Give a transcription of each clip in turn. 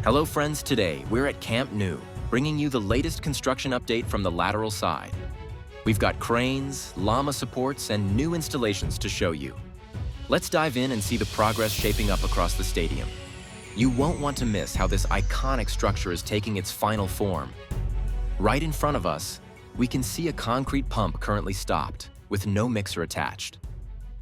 Hello friends, today we're at Camp Nou, bringing you the latest construction update from the lateral side. We've got cranes, Lama supports, and new installations to show you. Let's dive in and see the progress shaping up across the stadium. You won't want to miss how this iconic structure is taking its final form. Right in front of us, we can see a concrete pump currently stopped, with no mixer attached.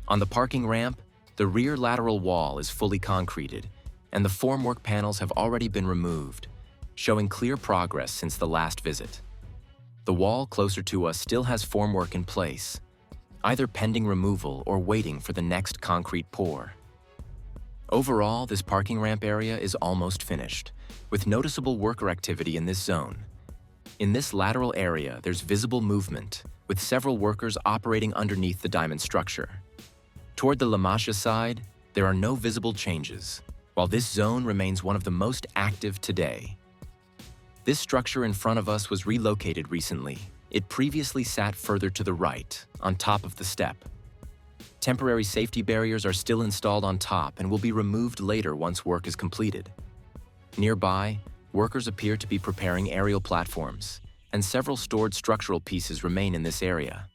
On the parking ramp, the rear lateral wall is fully concreted, and the formwork panels have already been removed, showing clear progress since the last visit. The wall closer to us still has formwork in place, either pending removal or waiting for the next concrete pour. Overall, this parking ramp area is almost finished, with noticeable worker activity in this zone. In this lateral area, there's visible movement, with several workers operating underneath the diamond structure. Toward the Lama side, there are no visible changes, while this zone remains one of the most active today. This structure in front of us was relocated recently. It previously sat further to the right, on top of the step. Temporary safety barriers are still installed on top and will be removed later once work is completed. Nearby, workers appear to be preparing aerial platforms, and several stored structural pieces remain in this area.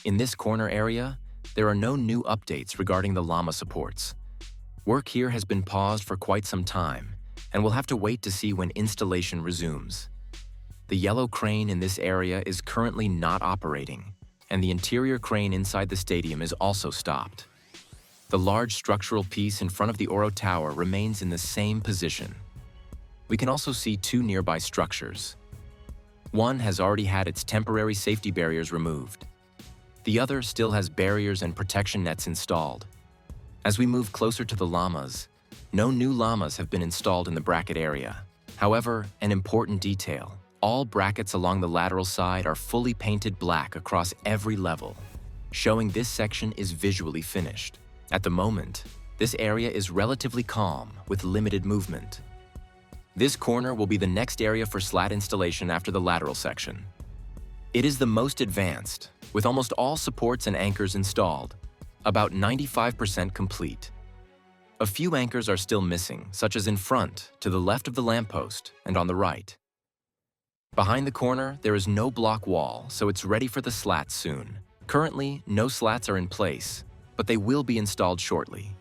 In this corner area, there are no new updates regarding the Lama supports. Work here has been paused for quite some time, and we'll have to wait to see when installation resumes. The yellow crane in this area is currently not operating, and the interior crane inside the stadium is also stopped. The large structural piece in front of the Cuba Tower remains in the same position. We can also see two nearby structures. One has already had its temporary safety barriers removed. The other still has barriers and protection nets installed. As we move closer to the Lamas, no new Lamas have been installed in the bracket area. However, an important detail: all brackets along the lateral side are fully painted black across every level, showing this section is visually finished. At the moment, this area is relatively calm with limited movement. This corner will be the next area for slat installation after the lateral section. It is the most advanced, with almost all supports and anchors installed, about 95% complete. A few anchors are still missing, such as in front, to the left of the lamppost, and on the right. Behind the corner, there is no block wall, so it's ready for the slats soon. Currently, no slats are in place, but they will be installed shortly.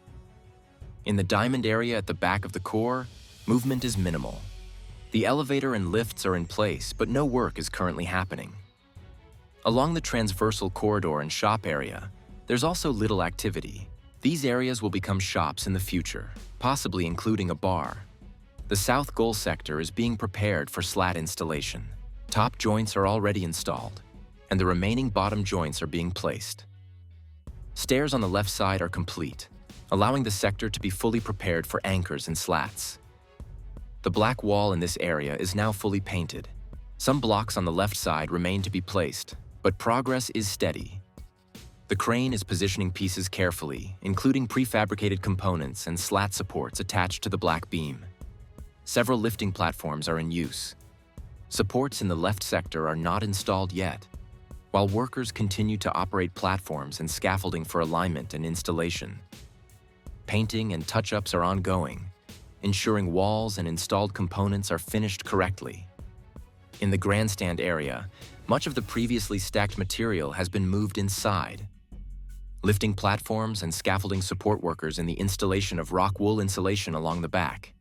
In the diamond area at the back of the core, movement is minimal. The elevator and lifts are in place, but no work is currently happening. Along the transversal corridor and shop area, there's also little activity. These areas will become shops in the future, possibly including a bar. The south goal sector is being prepared for slat installation. Top joints are already installed, and the remaining bottom joints are being placed. Stairs on the left side are complete, allowing the sector to be fully prepared for anchors and slats. The black wall in this area is now fully painted. Some blocks on the left side remain to be placed, but progress is steady. The crane is positioning pieces carefully, including prefabricated components and slat supports attached to the black beam. Several lifting platforms are in use. Supports in the left sector are not installed yet, while workers continue to operate platforms and scaffolding for alignment and installation. Painting and touch-ups are ongoing, ensuring walls and installed components are finished correctly. In the grandstand area, much of the previously stacked material has been moved inside. Lifting platforms and scaffolding support workers in the installation of rock wool insulation along the back.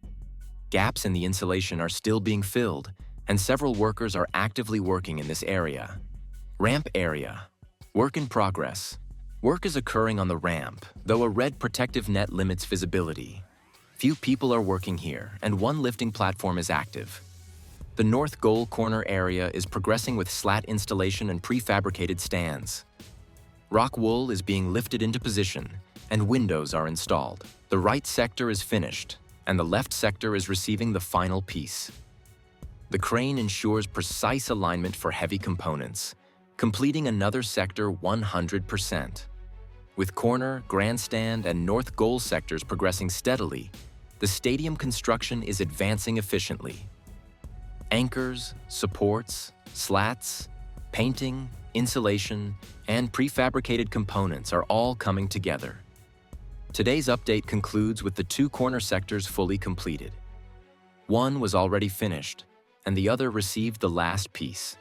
Gaps in the insulation are still being filled, and several workers are actively working in this area. Ramp area. Work in progress. Work is occurring on the ramp, though a red protective net limits visibility. Few people are working here, and one lifting platform is active. The north goal corner area is progressing with slat installation and prefabricated stands. Rock wool is being lifted into position, and windows are installed. The right sector is finished, and the left sector is receiving the final piece. The crane ensures precise alignment for heavy components, completing another sector 100%. With corner, grandstand, and north goal sectors progressing steadily, the stadium construction is advancing efficiently. Anchors, supports, slats, painting, insulation, and prefabricated components are all coming together. Today's update concludes with the two corner sectors fully completed. One was already finished, and the other received the last piece.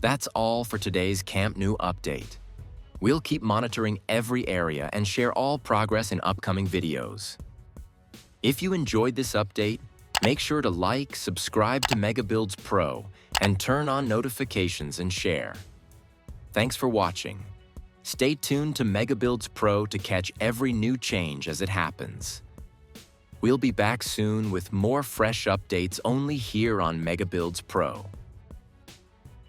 That's all for today's Camp Nou update. We'll keep monitoring every area and share all progress in upcoming videos. If you enjoyed this update, make sure to like, subscribe to MegaBuilds Pro, and turn on notifications and share. Thanks for watching. Stay tuned to MegaBuilds Pro to catch every new change as it happens. We'll be back soon with more fresh updates only here on MegaBuilds Pro.